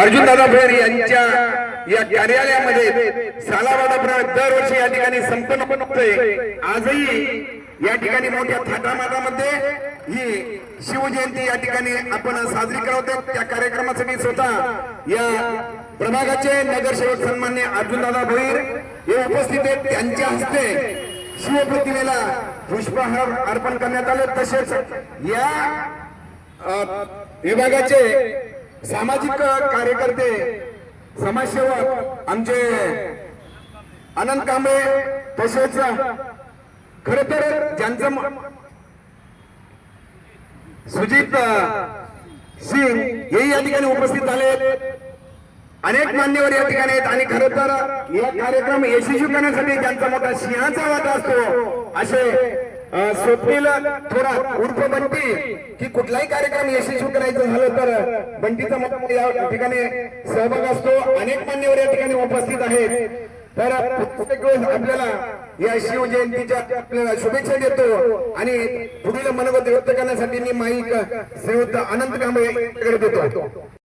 अर्जुनदादा भोयर यांच्या या कार्यालयामध्ये सालावादाप्रमाणे दरवर्षी या ठिकाणी संपन्न होतोय। आजही या ठिकाणी मोठ्या थाटामाटामध्ये ही शिवजयंती या ठिकाणी आपण साजरी करतो। त्या कार्यक्रमासाठी स्वतः या प्रभागाचे नगरसेवक सन्माननीय अर्जुनदादा भोयर हे उपस्थित आहेत। त्यांच्या हस्ते शिवप्रतिमेला पुष्पहार अर्पण करण्यात आले। तसेच या विभागाचे सामाजिक कार्यकर्ते समाजसेवक आमचे अनंत कांबळे, तसेच खर तर ज्यांचं सुजित सिंग हे या ठिकाणी उपस्थित झाले। अनेक मान्यवर या ठिकाणी आहेत आणि खर तर या कार्यक्रम यशस्वी करण्यासाठी ज्यांचा मोठा सिंहाचा वाटा असतो असे स्वप्नील थोरात उर्फ बंटी की कुठलाही कार्यक्रम यशस्वी करायचं झालं तर बंटीचा मोठा या ठिकाणी सहभाग असतो। अनेक मान्यवर या ठिकाणी उपस्थित आहेत। तर प्रत्येक वेळेस आपल्याला या शिवजयंतीच्या आपल्याला शुभेच्छा देतो आणि पुढील मनोगत व्यक्त करण्यासाठी मी माईक श्रीयुत अनंत कांबळे देतो।